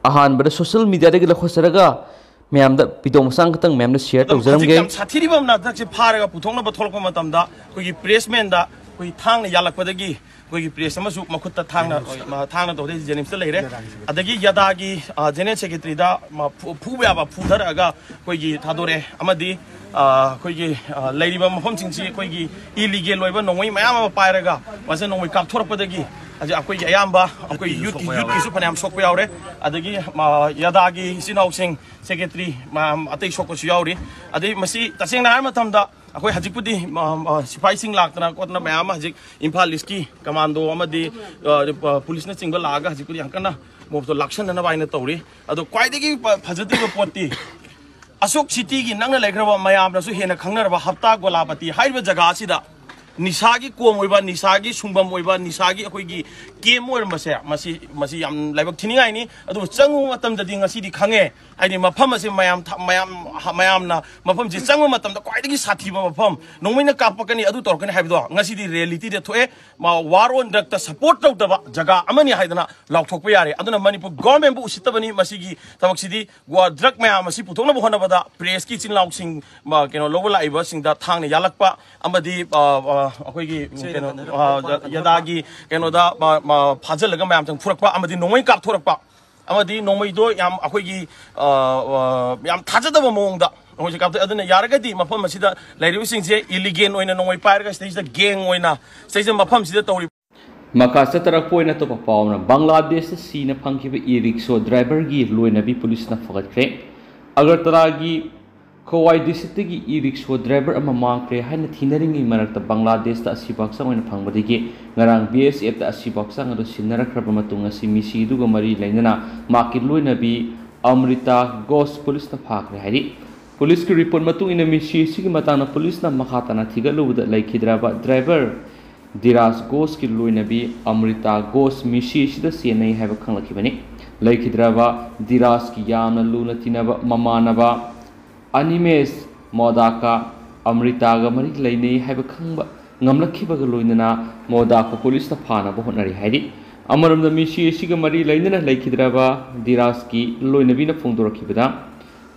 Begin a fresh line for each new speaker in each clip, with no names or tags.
अहानबद social media दे लखोसरगा मैम द पितो मसांग खतंग मैम ने शेयर तौजरमगे
साथीरिबम नादक से फारगा पुथोंना बथोलको मतमदा कोई प्रेसमैन दा कोई थांगना यालकपदगी कोई प्रेस अमसु मखुत्ता थांगना तौदे जेनिम्स लेरे अदगी यदागी जेनेरल सेक्रेटरी दा फुबयाबा फुधरगा कोई थादोरे अमदी कोई लेरिबा मफमसिंगसी कोई इलीगल ओइबा नोंगै मयाम पायरगा मसे नोंगै कापथोरपदगी अखोई अयाम्बा अखोई यूथ की फनाम सोकप यावरे अदगी यदागी सिनाउसिंग सेक्रेटरी अतै सोकपसु यावरी अदै मसी तसेंगना हार मतमदा अखोई हजिपुदी सिपाहीसिंग लाक्तना कोतना मयाम हजिक इम्फाल ईस्टकी कमांडो अमदी पुलिसना चिंगबा लागा हजिपुदी अंकना मोबतो लाक्सनना बाइना तौरी अदो क्वाइदगी फजतिबा पोती असोक सिटी की नंगना लेखरबा मयामनसु हेना खंगनरबा हप्ता गोलापति हाइबा जगह असिदा निसागी कोम ओइबा निसागी सुंगबम ओइबा निसागी अखोइगी केम ओइर मसे मसी मसी याम लाइबक थिनिगाइनी अदु चंगु मतम ददि ngasi खंगे आइनि मफम असे मयामना मफम जे चंगु मतम द क्वाइदगी साथीबा मफम नोंमैना कापकनी अदु तोरकनी हाइबदो ngasi दी रियलिटी दे थोए वार ऑन ड्रग ता सपोर्ट तौदबा जगह अमनि हाइदना लाउथोकपा यारे अदुना मणिपुर गवर्नमेंट बु उसितबनी मसीगी तबकसिदी वा ड्रग मयाम मसी पुथोंना होनबदा प्रेस की चिनलाउसिंग केनो लोबो लाइबा सिंगदा थांगने यालकपा अमदी अखोइगी केनो यदागी केनोदा फाजलगा मयाम तंग फुरकपा अमदी नोंमै कापथोरकपा अमदी नोंमैदो याम अखोइगी याम थाजदबा मोंगदा नोंमै कापथ अदुना यारगदी मफम मसिदा लाइरिबसिंगसे इलीगल ओइना नोंमै पायरगा स्टेजदा गेंग ओइना स्टेज मफम सिदा तौरि मकासा तरक पोइना तो पावना बांग्लादेश सीना फंखिबा ई रिक्शा ड्राइवर की लोइनबी पुलिस ना फगतखे अगरतला की खोवाई डिस्ट्रिक्ट की ई रिक्शा ड्राइवर अमा मांगख्रे हाइना थिनरिंगी मरकता बांग्लादेश ता असिबाक्संग ओइना फंगबदिगे ngarang BSF ता असिबाक्संग अदो सिनरखरबा मतुंग असि मिसी दुगा मरी लैनना माकी लोइनबी अमृता गोस पुलिस ना फाखरे हाइरि पुलिस की रिपोर्ट मतुंग इन मिसी सिगी मताना पुलिस ना मखाताना थिगलुबदा लैखिद्राबा ड्राइवर दिराज गोस की लोइनबी अमृता गोस मिसी सिदा सेनै हाइबा खंगलखिबनी लैखिद्राबा दिराज की यामना लुना तिनाबा ममानबा अनिमेश मोदाका अमृतागा मरी लैनै हाइबा खंगबा ngamlakhibaga loinana modaka police na phana ba honari hairi amaramda misi esiga mari lainana laikhidraba diraski loinabi na phongdorakhibada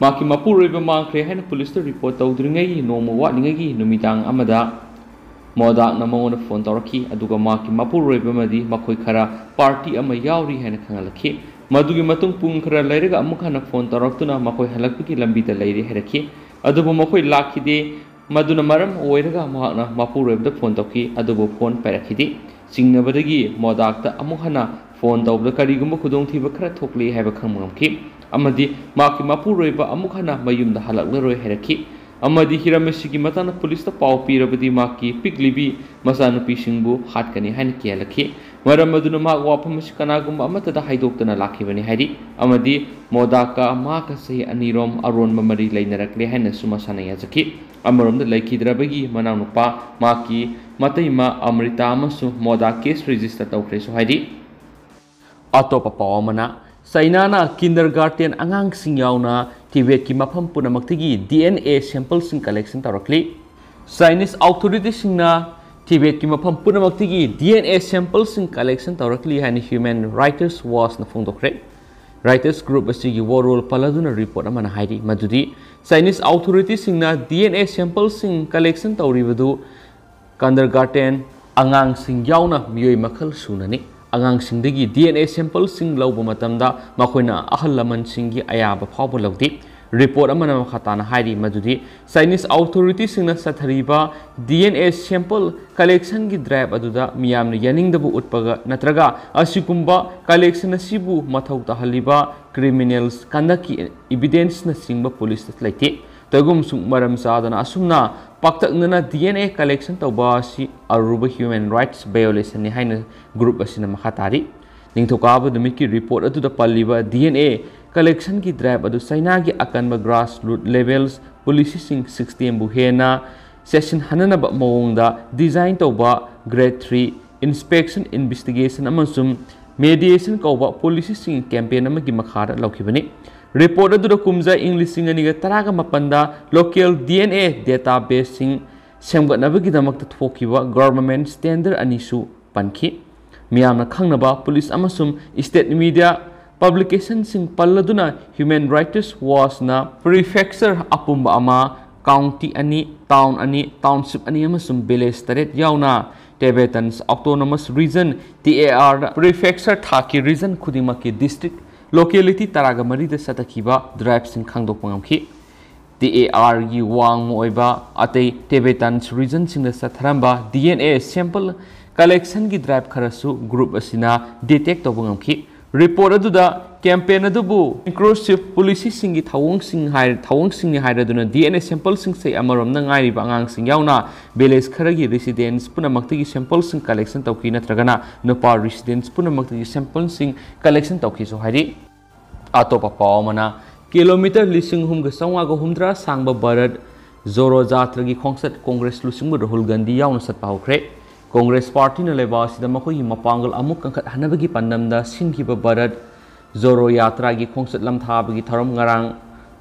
maki mapuroiba mangkhre haina police to report tawdringai noma watningai numidang amada modak na mangona phone tawrakhi aduga maki mapuroiba madi makhoi khara party ama yauri haina khangalakhi madugi matung pung khara lairaga amukhana phone tawraktuna makhoi halakpiki lambi da lairi harakhi adubu makhoi lakhide मधुना मरम ओइरगा महना मापुरेबदा phone तौखी अदुबो phone पैरखिदि सिंगनबदगी मोदाक्ता अमुखना phone तौबदा करिगुम खुदोंथिबा खरा थोकले हाइबा खंगमखि अमदि माकी मापुरेबा अमुखना मयुमदा हलकलरोय हेरखि अमदि हिरमसिगी मताना पुलिसता पाव पिरबदि माकी पिकलिबी मसानुपि सिंगबु हाटकनि हाइन केलखि मरम मधुना मा वाफमसि कनागुम अमतदा हाइदोक्तना लाखिबनि हाइरि अमदि मोदाका माका सही अनिरोम अरोन ममरी लैनरकले हाइन सुमसाना याजखि अमरोमद लैखिद्रबगी मनानुपा माकी मतैमा अमृता अमसु मोदा केस रजिस्टर तौख्रेसु हाइरि अतोपा पावमना साइनाना किंडरगार्टन अंगांगसिंग यावना तिबेट की मफम पुनमक्तिगी DNA सैंपल सिंग कलेक्शन तौरखली चाइनीज अथॉरिटी सिंगना तिबेट की मफम पुनमक्तिगी DNA सैंपल सिंग कलेक्शन तौरखली हाइनि ह्यूमन राइट्स वॉच न फोंदोखरे राइटर्स ग्रुप असिगी वोरोल पलादुना रिपोर्ट अमना हाइरि मदुदी चाइनीज अथॉरिटी सिंगना DNA सैंपल सिंग कलेक्शन तौरिबदु किंडरगार्टन अंगांग सिंग यावना मियोय मखल सुननी अंगांग सिंगदगी DNA सैंपल सिंग लौबा मतमदा मखोइना अहल लमन सिंगी अयाबा फावबा लौदि रिपोर्ट अमना मखाताना हाइरि मदुदी चाइनीज अथॉरिटी सिंगना सथरिबा DNA सैंपल कलेक्शन की ड्राइव अदुदा मियामना यानिंगदबु उत्पगा नत्रगा असिकुंबा कलेक्शन असिबु मथौ तहलिबा क्रिमिनल्स कंडक्ट एविडेंस न सिंगबा पुलिस लैते तगुम सुं मरम सादना असुमना पाक्तकना DNA कलेक्शन तौबा असि अरुबा ह्यूमन राइट्स वायोलेशन नि हाइना ग्रुप असिना मखातारि निंथोकाबा दुमिकी रिपोर्ट अदुदा पल्लिबा DNA कलेक्शन की ड्राइव अदु चाइना की अकनबा ग्रास रूट लेवल्स पुलिसिंग 16 बु हेना सेशन हननबा मओंगदा डिजाइन तौबा ग्रेड 3 इंस्पेक्शन इन्वेस्टिगेशन अमसुम मेडिएशन कौबा पुलिसिंग कैंपेन अमगी मखारा लौखिबनी रिपोर्ट अदुदा कुमजा इंग्लिशिंग अनिगा तरागा मपंदा लोकल DNA डेटाबेस सिंग सेमगनबगिदमक्ता थोखिबा गवर्नमेंट स्टैंडर्ड अनिसु पनखि मियामना खंगनबा पुलिस अमसुम state media
publication sing palladuna Human Rights Watch na prefecture apumba ama county ani town ani township ani amasum village taret yauna Tibetans Autonomous Region TAR prefecture thaki region khudimaki district locality taragamari de satakiba drive sing khangdok pangamki TAR gi wang moiba atei Tibetans region sing da satharamba DNA sample collection gi drive kharasu group asina detect tobangamki report aduda campaign adubu inclusive policy singi thawong sing ni hairaduna DNA sample sing sei amarom na ngai riba angang sing yauna village kharagi residents punamakti gi sample sing collection tawki natragana nupa residents punamakti gi sample sing collection tawki so hari atopa pawmana kilometer lising hum ga sangwa ga humdra sangba barat zoro jatra gi khongsat congress lusing rahul gandhi yauna sat pawkhre Congress Party na leba sida makoi mapangal amuk kangkat hanabagi pandamda sinkiba barat zoro yatra gi khongsat lamthabagi tharam ngarang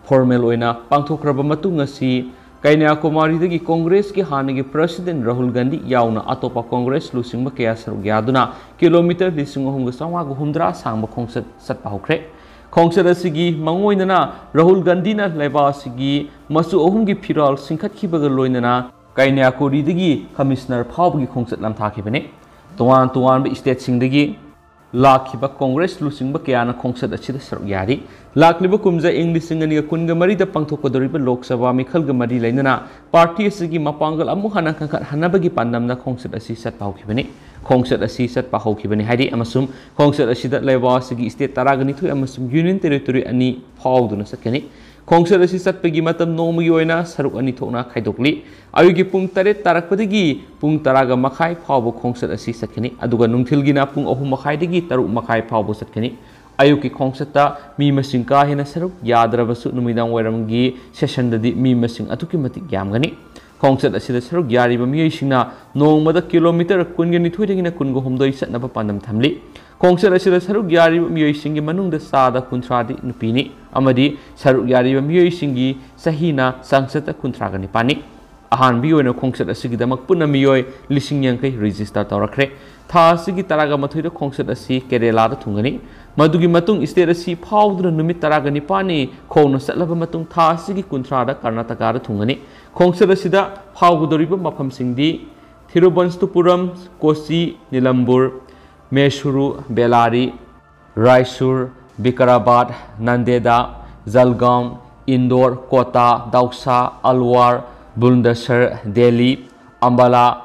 formal oina pangthokraba matung ngasi Kanyakumari dagi Congress ki hanagi President Rahul Gandhi yauna atopa Congress lusingba kaya sarug yaduna kilometer lising hunga sangwa gu humdra sangba khongsat sat pahukre khongsat asigi mangoinana Rahul Gandhi na leba asigi masu ohumgi phiral singkhat khibaga loinana Kanyakumari dagi Commissioner Phawbagi khongsat lamthakibane tuan ba state singdagi lakhiba Congress lusingba kayana khongsat achida sarug yadi lakliba kumja English ngani kunga mari da pangthokodoriba Lok Sabha mikhalga mari lainana party asigi mapangal amu hana kangkat hanabagi pandamna khongsat asi sat pahukibane khongsat asi sat pahukibane haidi amasum khongsat asida leba asigi state taragani thu amasum union territory ani phawduna sakani khongsat asi satpagi matam nomagi oina saruk ani thokna khaidokli ayugi pung tare tarakpadagi pung taraga makhai phawbo khongsat asi sakani aduga nungthilgina pung ohum makhai dagi taruk makhai phawbo satkani ayuki khongsata mi masing ka hena saruk yadrabasu numidang wairamgi session dadi mi masing atuki matik yamgani khongsat asida saruk yariba miyai singna nongmada kilometer kungani thuidagina kungo homdoi satnaba pandam thamli khongsat asida saruk yariba miyai singi manungda sada kuntradi nupini amadi saruk yariba miyai singi sahina sangsata kuntragani pani ahan biyoina khongsat asigidamak punna miyoi lising yangkai register tawrakre tha asigi taraga mathoida khongsat asi Kerala da thungani madugi matung state asi phawduna numit taraga nipani khowna satlaba matung tha asigi kuntrada Karnataka da thungani khongsat asida phawgudoriba mafam singdi Thiruvananthapuram Kochi Nilambur Mysuru Bellary Raisur Vikarabad Nandeda Jalgaon Indore Kota Dausa Alwar Bulandshahr Delhi Ambala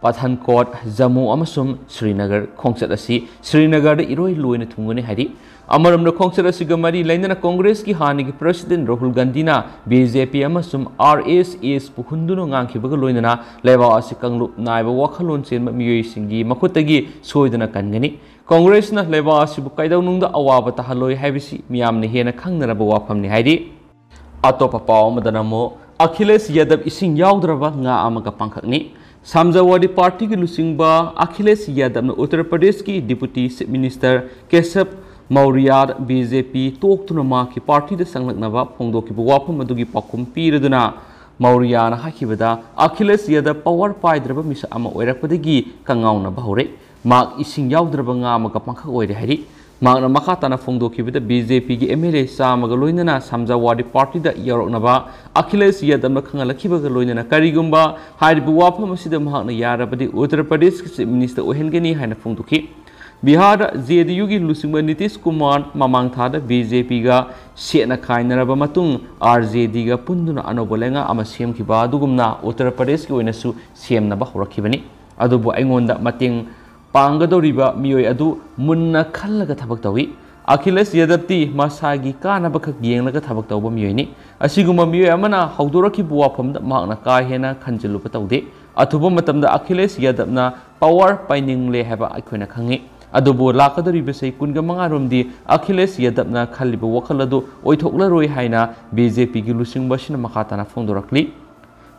Pathankot Jammu amasum Srinagar khongsat asi Srinagar da iroi loina thungani hari amaramna khongsat asi gamari lainana Congress ki hanigi President Rahul Gandhi na BJP amasum RSS pukhunduno ngangkhibaga loinana leba asi kanglup naiba wakhalon chenba miyoi singi makhutagi soidana kangani Congress na leba asi bu kaidawnungda awaba tahaloi haibisi miyamne hena khangnaraba wafamni haidi atopa paw madanamo Akhilesh Yadav ising yaudraba nga amaga pangkhakni Samjawadi Party ki lusingba Akhilesh Yadav na Uttar Pradesh ki Deputy Chief Minister Keshav Maurya BJP toktuna ma ki party da sanglaknaba phongdokiba wafam adugi pakum piraduna Maurya na hakibada Akhilesh Yadav power paidraba misa ama oirakpadagi kangauna bahore mak ising yaudraba nga amaga pangkhak oire hari Magna Makatana Fongdokibida BJP gi MLA Samaga Loinana Samjawadi Party da Yoroknaba Akhilesh Yadav Kangalakibaga Loinana Karigumba Haibu Wapam Sida Mahana Yarabadi Uttar Pradesh Minister Ohengani Haina Fongdoki Bihar JDU gi Lusingba Nitish Kumar Mamang Thada BJP ga Sena Kainaraba Matung RJD ga Punduna Anobolenga ama CM kiba dugumna Uttar Pradesh gi oinasu CM na ba horakibani adubu aingonda mating Pangadoriba miyoi adu munna khallaga thabak tawi Akhilesh Yadav ti masagi kanaba khak yenglaga thabak tawba miyoi asiguma miyoi amana hawdoraki buwafamda mahna ka hena khanjilupa tawde athuba matamda Akhilesh Yadav na power painingle haba akhona khangi adubu lakadoriba sei kunga manga romdi Akhilesh Yadav na khaliba wakhaladu oithoklaroi haina BJP gi lusingba sina makhatana fongdorakli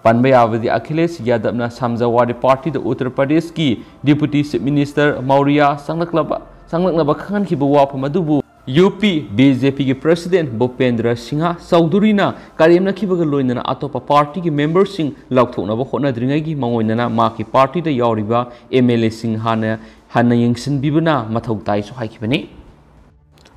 Panbayavadi Akhilesh Yadav na Samjawadi Party da Uttar Pradesh ki Deputy Chief Minister Maurya sanglaknaba khangan khiba wafam adubu UP BJP ki President Bhupendra Singha Chaudhary na karimna khibaga loinana atopa party ki members sing laukthoknaba hotnadringai gi mangoinana maki party da yauriba MLA sing hana yengsin bibana mathau tai so haikibani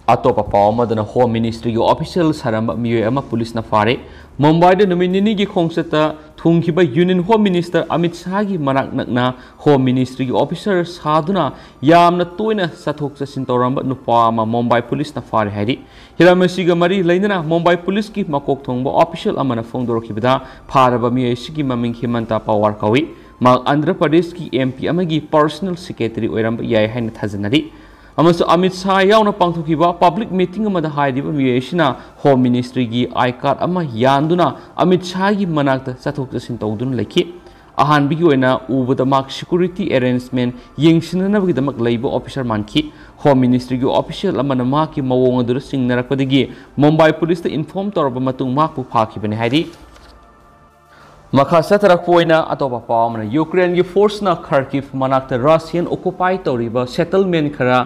अतोप पावमदन home ministry की official सरम मियोय police न फारे मुंबई दे नुमिनिनी की खोंगसता थुंगखिबा union home minister Amit Shah की मनाक नकना होम मिनिस्ट्री की ऑफिसर साधुना यामना तोयना सथोक चसिन तौरंब नुपा अमा मुंबई पुलिस न फारे हारी हिरामसिगा मरी लैनना मुंबई पुलिस की मकोक थोंगबा ऑफिशियल अमना फोंदोरखिबदा फारबा मियोय सिगी ममिंग हिमंता पवार कवि मा आंध्र प्रदेश की एमपी अमगी पर्सनल सेक्रेटरी ओइरंब याय हाइन थाजनरी अमित शाह यावना पांथोखिबा पब्लिक मीटिंग अमदा हाइदिबा मियोयसिना होम मिनिस्ट्री की आई कार्ड अमा यानदुना अमित शाह की मनाक्ता चथोक चसिन तौदुन लेखि अहानबिगी ओइना उबदा माक सिक्योरिटी अरेंजमेंट येंसिननबगिदमक लैबा ऑफिसर मानखि होम मिनिस्ट्री की ऑफिशियल अमना माकी मवोंग अदुर सिंगनरकपदगी मुंबई पुलिस ता इन्फॉर्म तौरबा मतुंग माकपु फाखिबने हाइदि मखा सतरकपोइना अतोपा पावमना यूक्रेन की फोर्स ना खार्किव मनाक्ता रशियन ऑक्युपाई तौरिबा सेटलमेंट खरा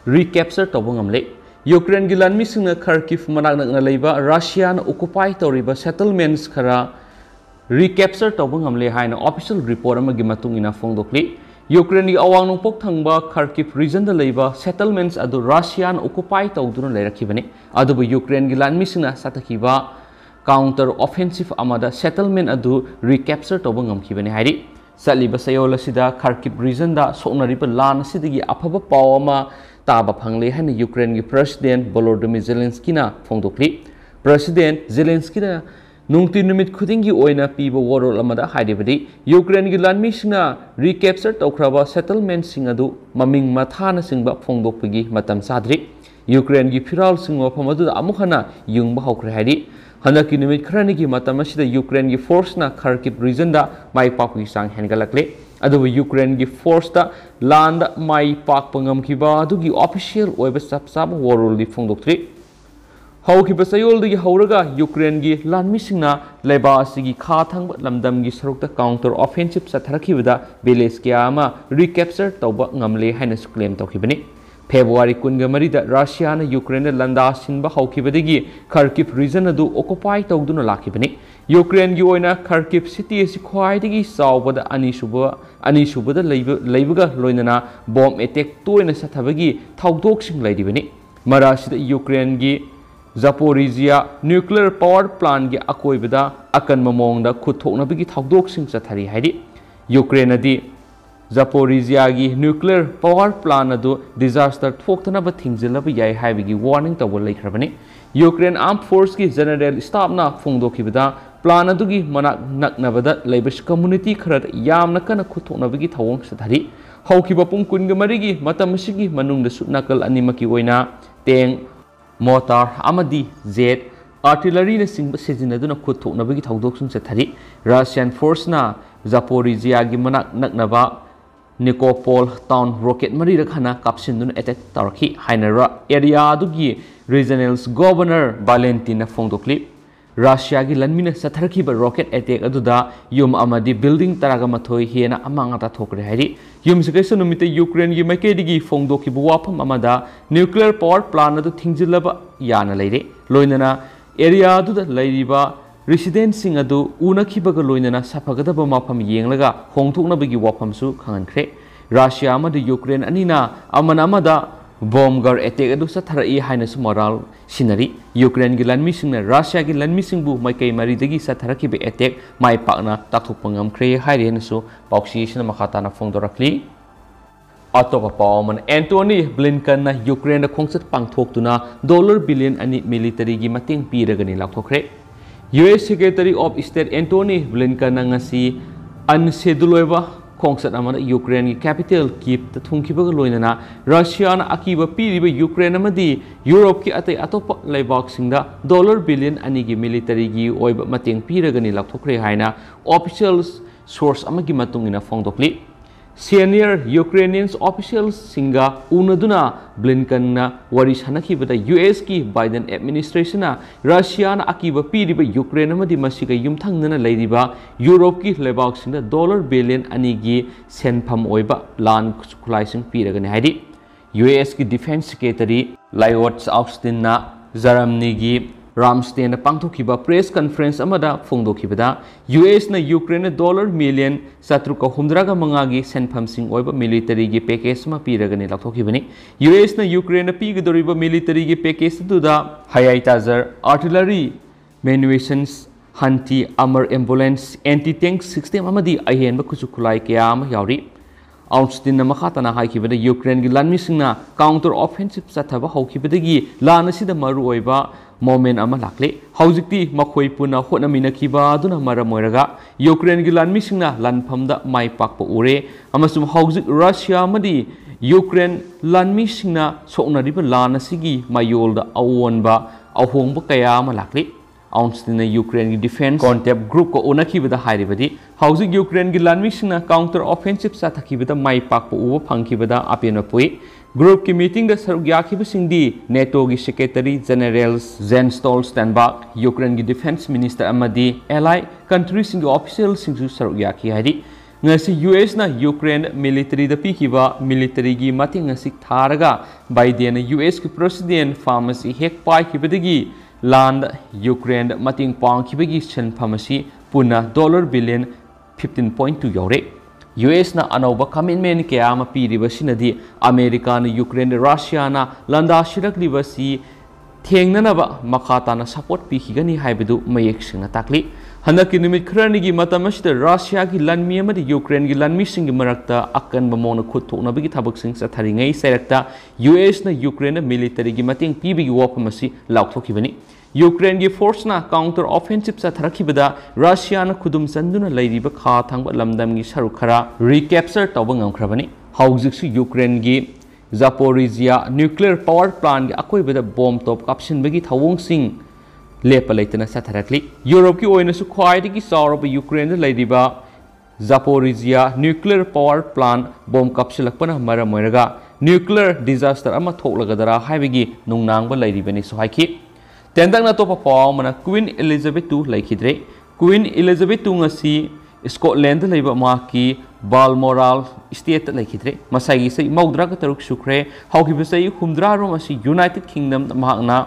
रिकैप्चर तौबंगमले यूक्रेन की लानमिसिंगना खार्किव मनाकनकना लैबा रशियन ऑक्युपाई तौरिबा सेटलमेंट्स खरा रिकैप्चर तौबंगमले हाइना ऑफिशियल रिपोर्ट अमगी मतुंगिना फोंदोक्ली यूक्रेन की अवांग नोंपोक थंगबा खार्किव रीजन दा लैबा सेटलमेंट्स अदु रशियन ऑक्युपाई तौदुना लैरखिबने अदुबु यूक्रेन की लानमिसिंगना सतखिबा काउंटर ऑफेंसिव अमदा सेटलमेंट अदु रिकैप्चर तौबंगमखिबने हाइरि सलिबा सयोल असिदा खार्किव रीजन दा सोनरिबा लान असिदगी अफबा पाव अमा ताबा फंगले हाइन यूक्रेन की प्रेसिडेंट वोलोडिमिर जेलेंस्कीना फोंदोक्ली प्रेसिडेंट जेलेंस्कीना नुंगति निमित खुदिंगी ओइना पीबा वरोल अमदा हाइदिबदि यूक्रेन की लानमिसिंगना रिकैप्चर तौख्रबा सेटलमेंट सिंग अदु ममिंग मथाना सिंगबा फोंदोक्पगी मतम साद्रि यूक्रेन की फिराल सिंग मफम अदु अमुखना युंगबा हौख्रे हाइदि हनकी निमित खरनी की मतम असिदा यूक्रेन की फोर्स ना खार्किव रीजन दा माई पापकी सांग हेनगलकले अदुबु यूक्रेन की फोर्स दा लांड माई पाक पंगमखिबा अदुगी ऑफिशियल ओइबा सबसाब वरोल फोंदोक्ट्री हौखिबा सयोल दगी हौरगा यूक्रेन की लानमिसिंगना लेबा असिगी खा थंग लमदम की सरुकता काउंटर ऑफेंसिव सथरखिबदा विलेज क्या अमा रिकैप्चर तौबा ngamle हाइना क्लेम तौखिबनी फेब्रुआरी 23 दा रशियाना यूक्रेन लंदा सिनबा हौखिबदगी खार्किव रीजन अदु ऑक्युपाई तौदुना लाखिबनी यूक्रेन की ओइना खार्किव सिटी असि ख्वाइदगी चावबदा अनिसुबदा लैबगा लोइनना बॉम्ब अटैक तोयना सथबगी थौदोकसिंग लैदिबनी मरासिदा यूक्रेन की जापोरिजिया न्यूक्लियर पावर प्लांट की अकोइबदा अकन ममोंगदा खुथोकनबगी थौदोकसिंग चथरी हाइदि यूक्रेन अदि जापोरिजिया की न्यूक्लियर पावर प्लांट अदु डिजास्टर थोक्तनबा थिंगजिलब याय हाइबगी वार्निंग तौबा लैखरबनी यूक्रेन आर्म फोर्स की जनरल स्टाफना फोंदोखिबदा प्लान अदुगी मनाक नकनबदा लैबस कम्युनिटी खरद यामना कन खुथोकनबगी थौंग सथरी हौखिबा पुंग 23 की मतमसिगी मनुंगदसु नकल अनिमकी ओइना टेंग मोटार अमदी जेट आर्टिलरी ने सिंग सिजिनदुना खुथोकनबगी थौदोकसिंग चथरी रशियन फोर्स ना जापोरिजिया की मनाक नकनबा निकोपोल टाउन रॉकेट मरी रखना कापसिन अटैक तौरखी हाइनरा एरिया अदुगी रीजनल्स गवर्नर वैलेंटिना फोंदोक्ली रशिया की लनमिना सथरखिबा रॉकेट अटैक अदुदा युम अमदी बिल्डिंग तरागा मथोय हेना अमांगता थोकरे हाइरि युम सिकैस नुमिते यूक्रेन की मैकेदिगी फोंदोखिबा वाफम अमदा न्यूक्लियर पावर प्लांट अदु थिंगजिलबा याना लैरे लोइनना एरिया अदुदा लैरिबा रेसिडेंट सिंग अदु उनखिबगा लोइनना सफगदबा माफम येंगलगा होंथोकनबगी वाफमसु खंगनख्रे रशिया अमदि यूक्रेन अनिना अमन अमदा बॉम्बर अटैक अदु सथरई हाइनसु मोराल सिनरी यूक्रेन की लानमिसिंगना रशिया की लानमिसिंगबु माइकै मरिदगी सथरखिबे अटैक माइ पाकना ताकथोकपंगमख्रे हाइरेनसु पाउक्सीसना मखाताना फोंदोरखली अतोपा पावमन एंटोनी ब्लिंकन ना यूक्रेन खोंगसत पांगथोकतुना $1 बिलियन अनि मिलिटरी की मतेंग पीरगनि लाखोख्रे US Secretary of State Antony Blinken ngasi unscheduled खोंगसत अमदा यूक्रेन की कैपिटल कीप थुंखिबगा लोइनना रशिया ना अकीबा पीरिबा यूक्रेन अमदी यूरोप की अतै अतोप लैबाकसिंगदा $1 बिलियन अनि की मिलिटरी की ओइबा मतेंग पीरगनि लाखोख्रे हाइना ऑफिशियल सोर्स अमगी मतुंगिना फोंदोक्ली सीनियर यूक्रेनियंस ऑफिशियल्स सिंगा उनदुना ब्लिंकन ना वरी सनखिबदा US की बाइडेन एडमिनिस्ट्रेशन रशिया ना अकीबा पीरिबा यूक्रेन अमदी मसिगा युमथंगना लैरिबा यूरोप की लेबाकसिंदा $1 बिलियन अनि की सेनफम ओइबा लान खुलाइसिंग पीरगनि हाइदि US की डिफेंस सेक्रेटरी लायोट्स ऑस्टिन ना जर्मनी की Ramstein pangthokhiba press conference amada phongdokhibada US na Ukraine na dollar million satruka humdraga mangagi senphamsing oiba military gi package ma piragani lakthokibani US na Ukraine na pigidoriba military gi package duda Hayatazer artillery munitions Hanti Armor ambulance anti-tank system amadi ahenba kuchukulai kayama yauri Austin na makhatana haikibada Ukraine gi lanmisingna counter offensive sathaba hokibadagi lana sida maru oiba moment ama lakle haujikti makhoi puna hotnamina kiba aduna maramoiraga Ukraine gi lanmisingna lanphamda mai pakpa ure amasum haujik Russia madi Ukraine lanmisingna soknariba lana sigi mayolda awonba ahongba kaya ama lakle Austin Ukraine defense concept group ko unakibada hairibadi haujik Ukraine gi lanmisingna counter offensive sathakibada mai pakpa uba phangkibada apena pui group ki meeting da sarugyakibasingdi NATO gi secretary general Jens Stoltenberg Ukraine gi defense minister amadi ally countries sing officials sing sarugyaki hari ngasi US na Ukraine military da pikiba military gi mating ngasik tharaga Biden US ki president pharmacy hek pai kibadagi land Ukraine mating pang kibagi chen pharmacy puna dollar billion 15.2 yaure US na anauba commitment kaya ama piriba sinadi America na Ukraine Russia na landa shirak libasi thengnanaba makhata na support pikigani haibadu mayek singna takli hanaki nimit khrani gi matamasida Russia gi lanmi amadi Ukraine gi lanmi singi marakta akan bamona khut thokna bagi thabak sing satharingai sairakta US na Ukraine military gi mating pibigi wapamasi laukthokibani Ukraine gi force na counter offensive satharakibada Russia na khudum sanduna lairiba kha thangba lamdam gi sarukhara recapture tawba ngamkhrabani haujiksu Ukraine gi Zaporizhia nuclear power plant gi akoibada bomb top kapsin bagi thawong sing lepa leitana satharakli Europe ki oina su khwaidi gi sauraba Ukraine lairiba Zaporizhia nuclear power plant bomb kapsilakpana maramoiraga nuclear disaster ama thoklagadara haibigi nungnangba lairibani so haiki Tendang na topa pao mana Queen Elizabeth II laikidre Queen Elizabeth II ngasi Scotland laiba maki Balmoral state laikidre masai sai maudra ka taruk sukre haukiba sai humdra rom asi United Kingdom mahakna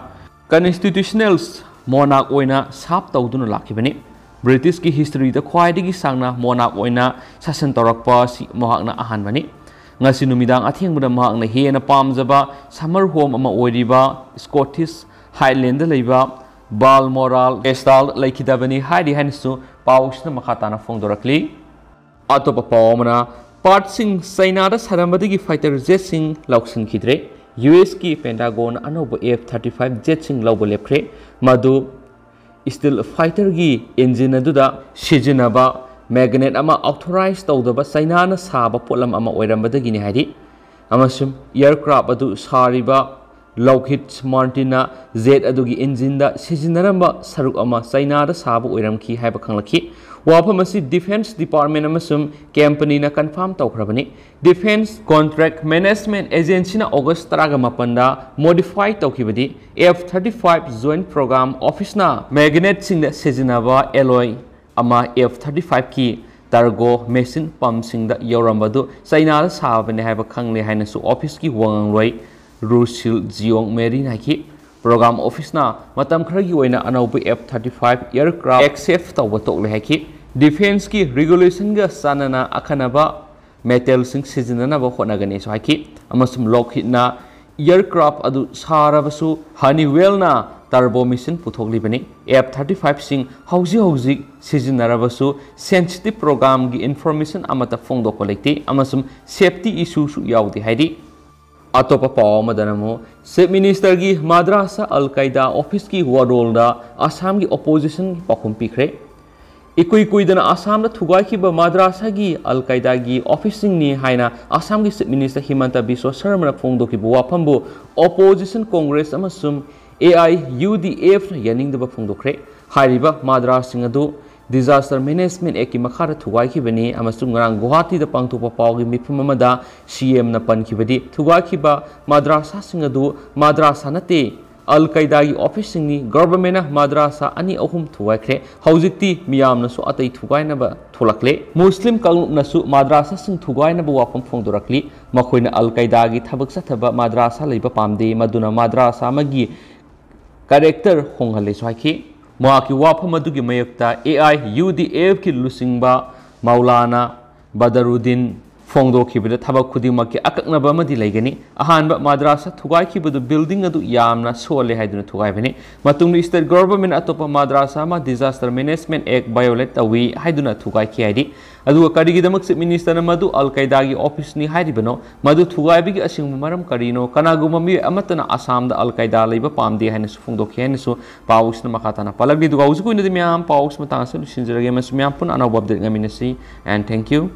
constitutional monarch oina sap tawduna lakibani British ki history da khwaidagi sangna monarch oina sasan torakpa si mahakna ahanbani ngasi numidang athengbuda mahakna hena pamjaba summer home ama oiriba Scottish Highland laiba Balmoral Castle laikidabani haidi hansu pausna makhatana phongdorakli atopa pawmana part sing China da sarambadagi fighter jet sing lauksing khidre US ki Pentagon anoba F-35 jet sing lauba lepkhre madu still fighter gi engine aduda sijinaba magnet ama authorized tawdaba China na saba polam ama oirambadagi ni haidi amasum aircraft adu sariba Lockheed Martin Z adugi engine da sijinaramba saruk ama China da sabu oiramki haiba khanglaki wapamasi defense department amasum company na confirm tawkhrabani defense contract management agency na August 18 da modify tawkibadi F-35 joint program office na magnet sing da sijinaba alloy ama F-35 ki targo machine pump sing da yorambadu China da sabane haiba khangle haina su office ki wangloi Rusil Jiong Marine Haki program office na matam kharagi oina anaubu F-35 aircraft accept tawba tokle haki defense ki regulation ga sanana akhanaba metal sing sijinana ba khonagani so haki amasum Lockheed na aircraft adu sarabasu Honeywell na turbo machine puthokli bani F-35 sing hauji sijinarabasu sensitive program gi information amata phongdo kolekti amasum safety issue su yaudi haidi Atopa pao madanamo Chief Minister gi Madrasa Al-Qaeda office ki warol da Assam gi opposition pakhum pikre ikui dana Assam da thugai ki ba Madrasa gi Al-Qaeda gi office ni haina Assam gi Chief Minister Himanta Biswa Sarma phongdo ki buwa phambu opposition congress amasum AIUDF yaning da phongdo kre hariba Madrasa sing adu disaster management eki makhara thugai ki bani amasung ngarang Guwahati da pangthupa pawgi mifum amada CM na pankibadi thugai ki ba madrasa singadu madrasa nate Al-Qaeda gi office singni government na madrasa ani ahum thugai khre haujikti miyam na su atai thugai na ba tholakle muslim kang na su madrasa sing thugai na ba wapam phongdorakli makhoina Al-Qaeda gi thabak sathaba madrasa leiba pamde maduna madrasa magi character honghale swaki ma ki wafam adu gi mayakta AI UDF ki lusingba Maulana Badaruddin Fongdo Kibida Tabak Kudimaki Akaknaba Madi Legani, Ahanba Madrasa, Tugai Kibudu building adu Yamna Sole Hydra Tugaivani, Matung State Government Atopa Madrasa Ma Disaster Management Act violate away Hyduna Tugai Kiadi, Adu Kadigidamak Minister Madu Al Qaidagi Office ni Hydibano, Madu Tugai Asing Maram Karino, Kanagumami Amatana Assam the Al Qaida Labor Palm de Hanis Fongdo Kianisu, Paus Namakatana, Palagi Dugaus Guinamiam, Paus Matasan, Shinzeragamas Miampun, and Abab the Gaminasi, and thank you.